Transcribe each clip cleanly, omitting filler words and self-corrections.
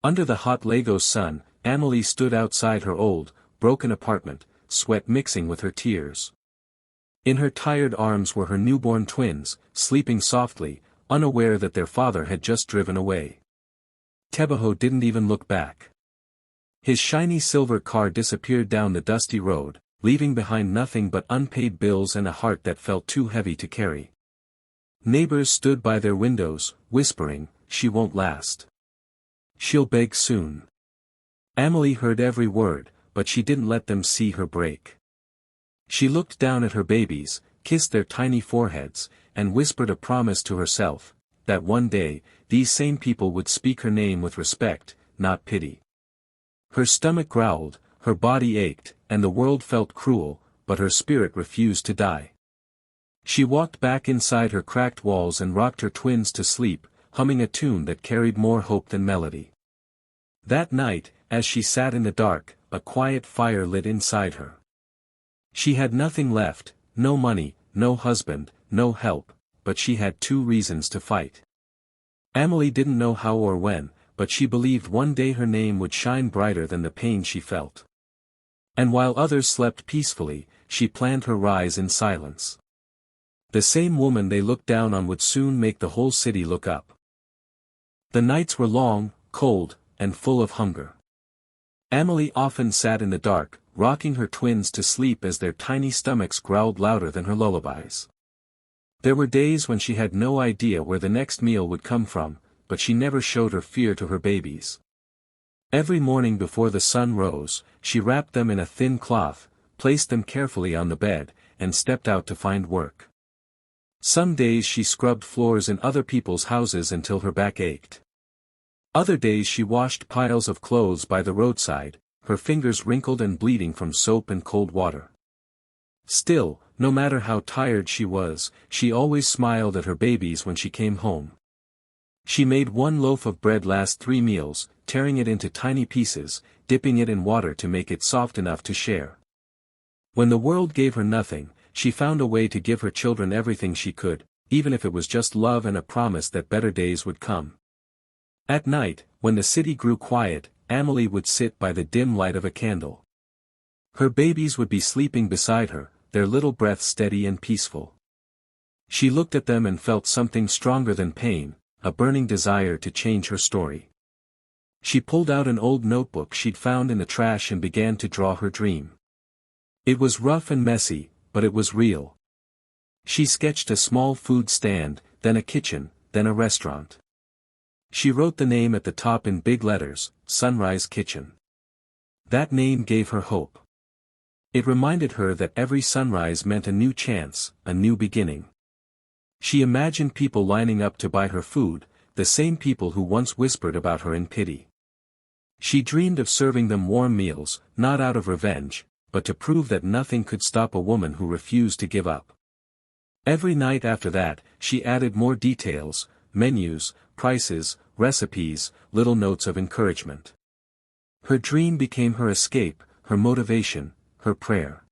Under the hot Lagos sun, Amelie stood outside her old, broken apartment, sweat mixing with her tears. In her tired arms were her newborn twins, sleeping softly, unaware that their father had just driven away. Tebaho didn't even look back. His shiny silver car disappeared down the dusty road, leaving behind nothing but unpaid bills and a heart that felt too heavy to carry. Neighbors stood by their windows, whispering, "She won't last. She'll beg soon." Amelie heard every word, but she didn't let them see her break. She looked down at her babies, kissed their tiny foreheads, and whispered a promise to herself, that one day, these same people would speak her name with respect, not pity. Her stomach growled, her body ached, and the world felt cruel, but her spirit refused to die. She walked back inside her cracked walls and rocked her twins to sleep, humming a tune that carried more hope than melody. That night, as she sat in the dark, a quiet fire lit inside her. She had nothing left, no money, no husband, no help, but she had 2 reasons to fight. Amelie didn't know how or when, but she believed one day her name would shine brighter than the pain she felt. And while others slept peacefully, she planned her rise in silence. The same woman they looked down on would soon make the whole city look up. The nights were long, cold, and full of hunger. Amelie often sat in the dark, rocking her twins to sleep as their tiny stomachs growled louder than her lullabies. There were days when she had no idea where the next meal would come from, but she never showed her fear to her babies. Every morning before the sun rose, she wrapped them in a thin cloth, placed them carefully on the bed, and stepped out to find work. Some days she scrubbed floors in other people's houses until her back ached. Other days she washed piles of clothes by the roadside, her fingers wrinkled and bleeding from soap and cold water. Still, no matter how tired she was, she always smiled at her babies when she came home. She made 1 loaf of bread last 3 meals, tearing it into tiny pieces, dipping it in water to make it soft enough to share. When the world gave her nothing, she found a way to give her children everything she could, even if it was just love and a promise that better days would come. At night, when the city grew quiet, Amelie would sit by the dim light of a candle. Her babies would be sleeping beside her, their little breaths steady and peaceful. She looked at them and felt something stronger than pain, a burning desire to change her story. She pulled out an old notebook she'd found in the trash and began to draw her dream. It was rough and messy, but it was real. She sketched a small food stand, then a kitchen, then a restaurant. She wrote the name at the top in big letters, Sunrise Kitchen. That name gave her hope. It reminded her that every sunrise meant a new chance, a new beginning. She imagined people lining up to buy her food, the same people who once whispered about her in pity. She dreamed of serving them warm meals, not out of revenge, but to prove that nothing could stop a woman who refused to give up. Every night after that, she added more details, menus, prices, recipes, little notes of encouragement. Her dream became her escape, her motivation, her prayer.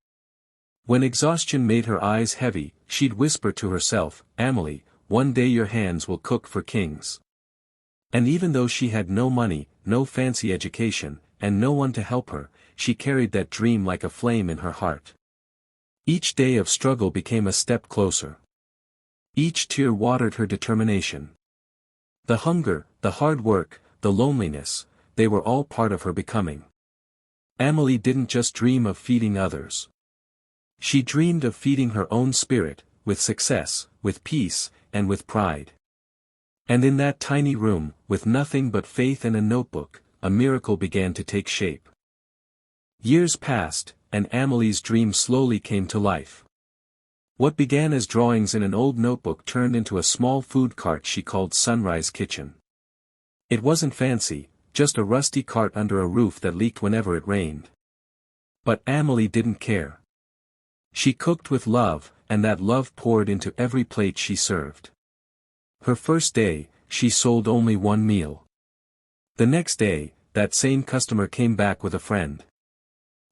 When exhaustion made her eyes heavy, she'd whisper to herself, "Amelie, one day your hands will cook for kings." And even though she had no money, no fancy education, and no one to help her, she carried that dream like a flame in her heart. Each day of struggle became a step closer. Each tear watered her determination. The hunger, the hard work, the loneliness, they were all part of her becoming. Amelie didn't just dream of feeding others. She dreamed of feeding her own spirit, with success, with peace, and with pride. And in that tiny room, with nothing but faith and a notebook, a miracle began to take shape. Years passed, and Amelie's dream slowly came to life. What began as drawings in an old notebook turned into a small food cart she called Sunrise Kitchen. It wasn't fancy, just a rusty cart under a roof that leaked whenever it rained. But Amelie didn't care. She cooked with love, and that love poured into every plate she served. Her first day, she sold only 1 meal. The next day, that same customer came back with a friend.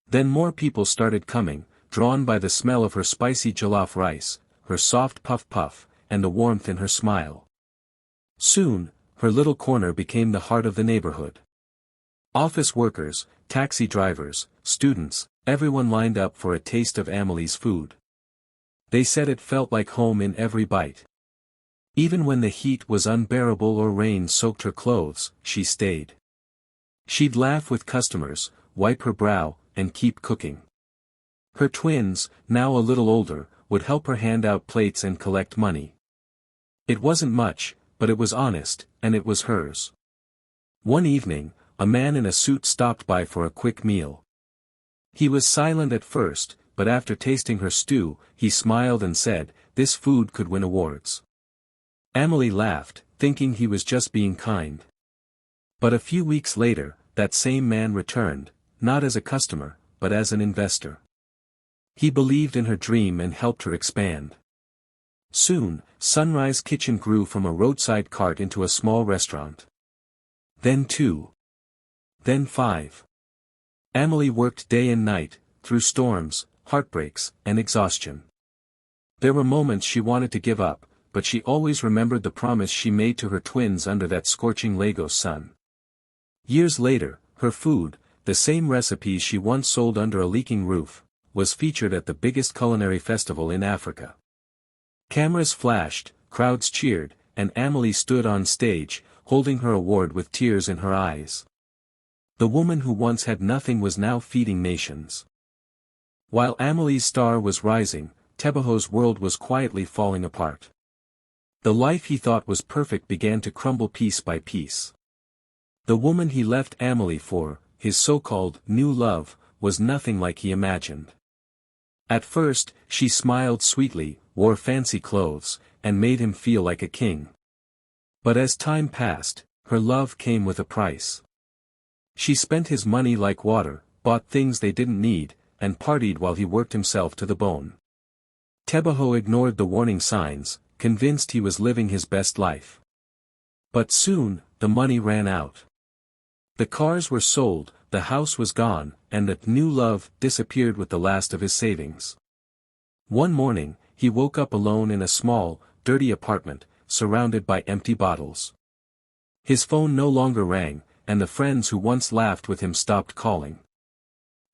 Then more people started coming, drawn by the smell of her spicy jollof rice, her soft puff-puff, and the warmth in her smile. Soon, her little corner became the heart of the neighborhood. Office workers, taxi drivers, students, everyone lined up for a taste of Amelie's food. They said it felt like home in every bite. Even when the heat was unbearable or rain soaked her clothes, she stayed. She'd laugh with customers, wipe her brow, and keep cooking. Her twins, now a little older, would help her hand out plates and collect money. It wasn't much, but it was honest, and it was hers. One evening, a man in a suit stopped by for a quick meal. He was silent at first, but after tasting her stew, he smiled and said, "This food could win awards." Amelie laughed, thinking he was just being kind. But a few weeks later, that same man returned, not as a customer, but as an investor. He believed in her dream and helped her expand. Soon, Sunrise Kitchen grew from a roadside cart into a small restaurant. Then 2. Then 5. Amelie worked day and night, through storms, heartbreaks, and exhaustion. There were moments she wanted to give up, but she always remembered the promise she made to her twins under that scorching Lagos sun. Years later, her food, the same recipes she once sold under a leaking roof, was featured at the biggest culinary festival in Africa. Cameras flashed, crowds cheered, and Amelie stood on stage, holding her award with tears in her eyes. The woman who once had nothing was now feeding nations. While Amelie's star was rising, Tebaho's world was quietly falling apart. The life he thought was perfect began to crumble piece by piece. The woman he left Amelie for, his so-called new love, was nothing like he imagined. At first, she smiled sweetly, wore fancy clothes, and made him feel like a king. But as time passed, her love came with a price. She spent his money like water, bought things they didn't need, and partied while he worked himself to the bone. Tebaho ignored the warning signs, convinced he was living his best life. But soon, the money ran out. The cars were sold, the house was gone, and the new love disappeared with the last of his savings. One morning, he woke up alone in a small, dirty apartment, surrounded by empty bottles. His phone no longer rang, and the friends who once laughed with him stopped calling.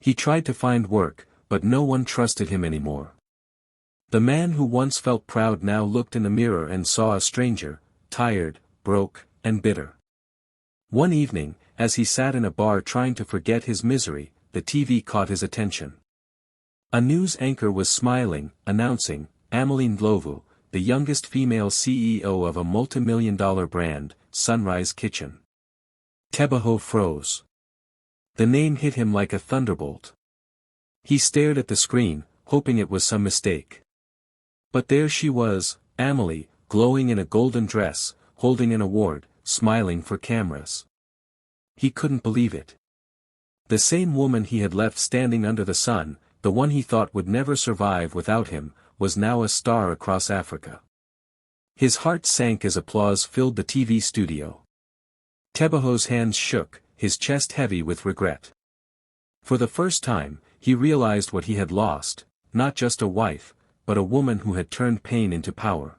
He tried to find work, but no one trusted him anymore. The man who once felt proud now looked in the mirror and saw a stranger, tired, broke, and bitter. One evening, as he sat in a bar trying to forget his misery, the TV caught his attention. A news anchor was smiling, announcing, Amelie Ndlovu, the youngest female CEO of a multi-million-dollar brand, Sunrise Kitchen. Tebaho froze. The name hit him like a thunderbolt. He stared at the screen, hoping it was some mistake. But there she was, Amelie, glowing in a golden dress, holding an award, smiling for cameras. He couldn't believe it. The same woman he had left standing under the sun, the one he thought would never survive without him, was now a star across Africa. His heart sank as applause filled the TV studio. Tebaho's hands shook, his chest heavy with regret. For the first time, he realized what he had lost, not just a wife, but a woman who had turned pain into power.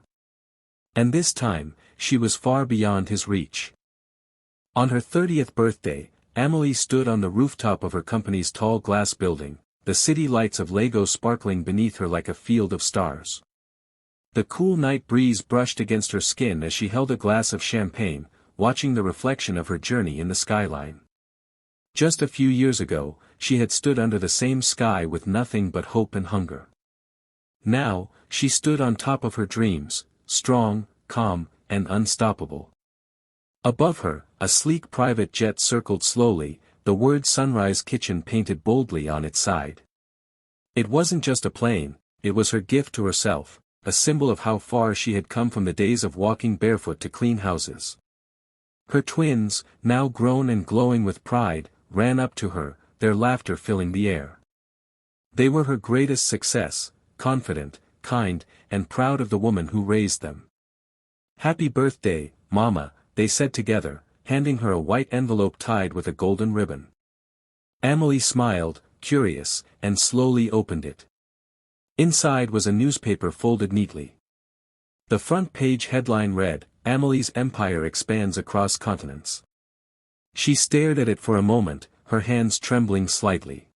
And this time, she was far beyond his reach. On her 30th birthday, Amelie stood on the rooftop of her company's tall glass building, the city lights of Lagos sparkling beneath her like a field of stars. The cool night breeze brushed against her skin as she held a glass of champagne, watching the reflection of her journey in the skyline. Just a few years ago, she had stood under the same sky with nothing but hope and hunger. Now, she stood on top of her dreams, strong, calm, and unstoppable. Above her, a sleek private jet circled slowly, the word Sunrise Kitchen painted boldly on its side. It wasn't just a plane, it was her gift to herself, a symbol of how far she had come from the days of walking barefoot to clean houses. Her twins, now grown and glowing with pride, ran up to her, their laughter filling the air. They were her greatest success, confident, kind, and proud of the woman who raised them. "Happy birthday, Mama," they said together, handing her a white envelope tied with a golden ribbon. Amelie smiled, curious, and slowly opened it. Inside was a newspaper folded neatly. The front page headline read, "Amelie's empire expands across continents." She stared at it for a moment, her hands trembling slightly.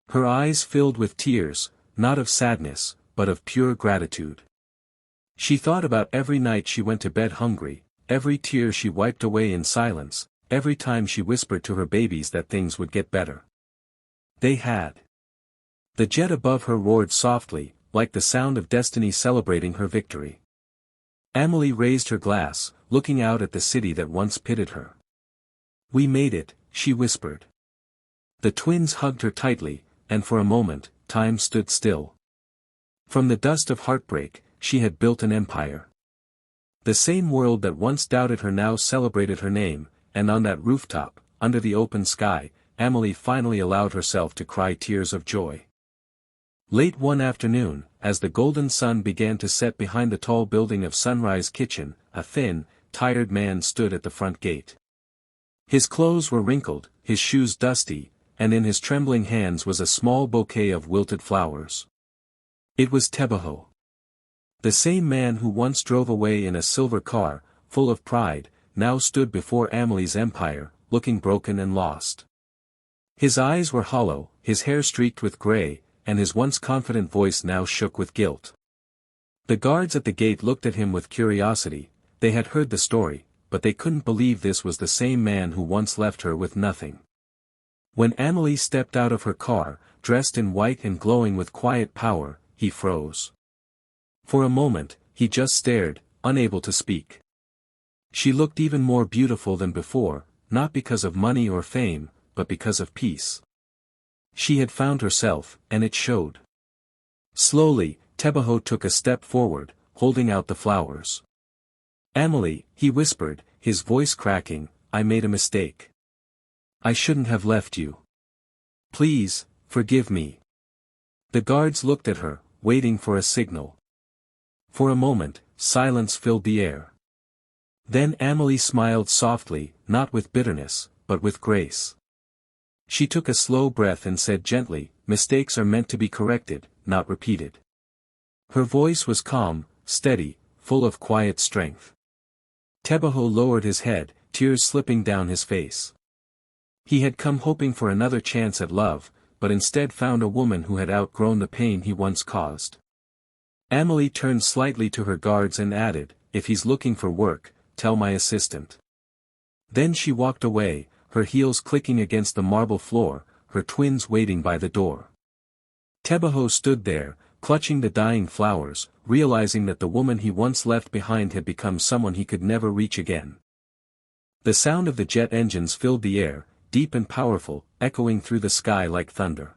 Her eyes filled with tears, not of sadness, but of pure gratitude. She thought about every night she went to bed hungry, every tear she wiped away in silence, every time she whispered to her babies that things would get better. They had. The jet above her roared softly, like the sound of destiny celebrating her victory. Amélie raised her glass, looking out at the city that once pitted her. "We made it," she whispered. The twins hugged her tightly, and for a moment, time stood still. From the dust of heartbreak, she had built an empire. The same world that once doubted her now celebrated her name, and on that rooftop, under the open sky, Amélie finally allowed herself to cry tears of joy. Late one afternoon, as the golden sun began to set behind the tall building of Sunrise Kitchen, a thin, tired man stood at the front gate. His clothes were wrinkled, his shoes dusty, and in his trembling hands was a small bouquet of wilted flowers. It was Tebaho. The same man who once drove away in a silver car, full of pride, now stood before Amélie's empire, looking broken and lost. His eyes were hollow, his hair streaked with gray, and his once confident voice now shook with guilt. The guards at the gate looked at him with curiosity. They had heard the story, but they couldn't believe this was the same man who once left her with nothing. When Amélie stepped out of her car, dressed in white and glowing with quiet power, he froze. For a moment, he just stared, unable to speak. She looked even more beautiful than before, not because of money or fame, but because of peace. She had found herself, and it showed. Slowly, Tebaho took a step forward, holding out the flowers. "Amélie," he whispered, his voice cracking, "I made a mistake. I shouldn't have left you. Please, forgive me." The guards looked at her, waiting for a signal. For a moment, silence filled the air. Then Amélie smiled softly, not with bitterness, but with grace. She took a slow breath and said gently, "Mistakes are meant to be corrected, not repeated." Her voice was calm, steady, full of quiet strength. Tebaho lowered his head, tears slipping down his face. He had come hoping for another chance at love, but instead found a woman who had outgrown the pain he once caused. Amélie turned slightly to her guards and added, "If he's looking for work, tell my assistant." Then she walked away, her heels clicking against the marble floor, her twins waiting by the door. Tebaho stood there, clutching the dying flowers, realizing that the woman he once left behind had become someone he could never reach again. The sound of the jet engines filled the air, deep and powerful, echoing through the sky like thunder.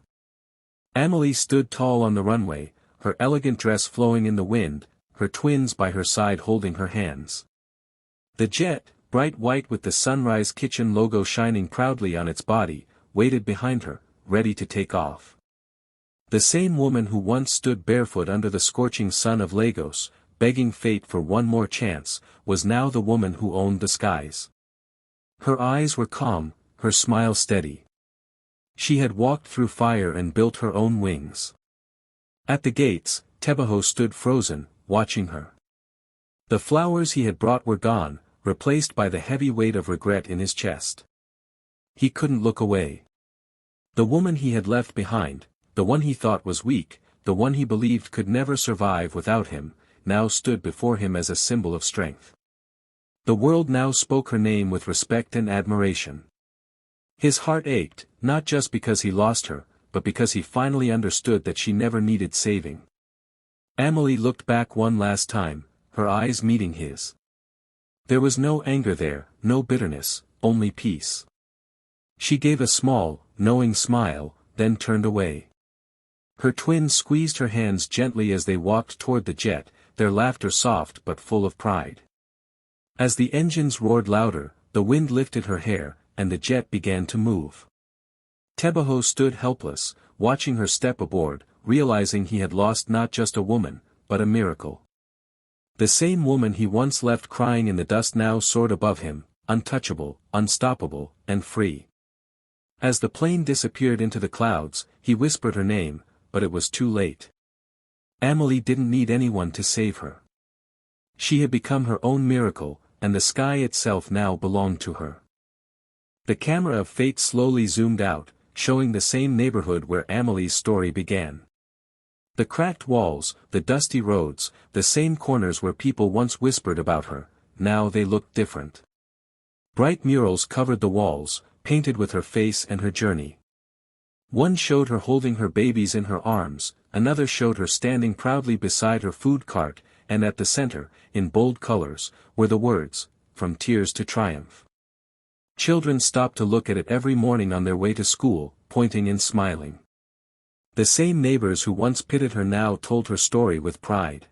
Amélie stood tall on the runway, her elegant dress flowing in the wind, her twins by her side holding her hands. The jet, bright white with the Sunrise Kitchen logo shining proudly on its body, waited behind her, ready to take off. The same woman who once stood barefoot under the scorching sun of Lagos, begging fate for one more chance, was now the woman who owned the skies. Her eyes were calm, her smile steady. She had walked through fire and built her own wings. At the gates, Tebaho stood frozen, watching her. The flowers he had brought were gone, replaced by the heavy weight of regret in his chest. He couldn't look away. The woman he had left behind, the one he thought was weak, the one he believed could never survive without him, now stood before him as a symbol of strength. The world now spoke her name with respect and admiration. His heart ached, not just because he lost her, but because he finally understood that she never needed saving. Amélie looked back one last time, her eyes meeting his. There was no anger there, no bitterness, only peace. She gave a small, knowing smile, then turned away. Her twins squeezed her hands gently as they walked toward the jet, their laughter soft but full of pride. As the engines roared louder, the wind lifted her hair, and the jet began to move. Tebaho stood helpless, watching her step aboard, realizing he had lost not just a woman, but a miracle. The same woman he once left crying in the dust now soared above him, untouchable, unstoppable, and free. As the plane disappeared into the clouds, he whispered her name, but it was too late. Amélie didn't need anyone to save her. She had become her own miracle, and the sky itself now belonged to her. The camera of fate slowly zoomed out, showing the same neighborhood where Amelie's story began. The cracked walls, the dusty roads, the same corners where people once whispered about her, now they looked different. Bright murals covered the walls, painted with her face and her journey. One showed her holding her babies in her arms, another showed her standing proudly beside her food cart, and at the center, in bold colors, were the words, "From Tears to Triumph." Children stopped to look at it every morning on their way to school, pointing and smiling. The same neighbors who once pitied her now told her story with pride.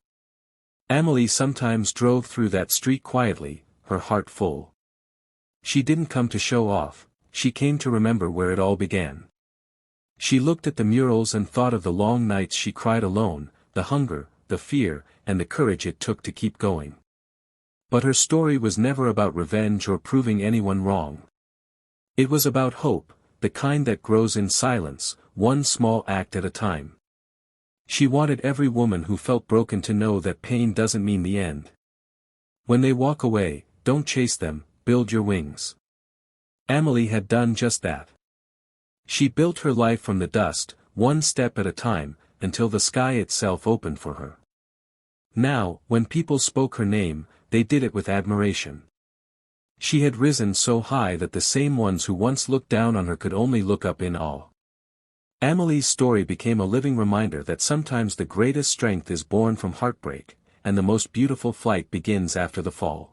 Amelie sometimes drove through that street quietly, her heart full. She didn't come to show off, she came to remember where it all began. She looked at the murals and thought of the long nights she cried alone, the hunger, the fear, and the courage it took to keep going. But her story was never about revenge or proving anyone wrong. It was about hope, the kind that grows in silence, one small act at a time. She wanted every woman who felt broken to know that pain doesn't mean the end. When they walk away, don't chase them, build your wings. Amelie had done just that. She built her life from the dust, one step at a time, until the sky itself opened for her. Now, when people spoke her name, they did it with admiration. She had risen so high that the same ones who once looked down on her could only look up in awe. Amelie's story became a living reminder that sometimes the greatest strength is born from heartbreak, and the most beautiful flight begins after the fall.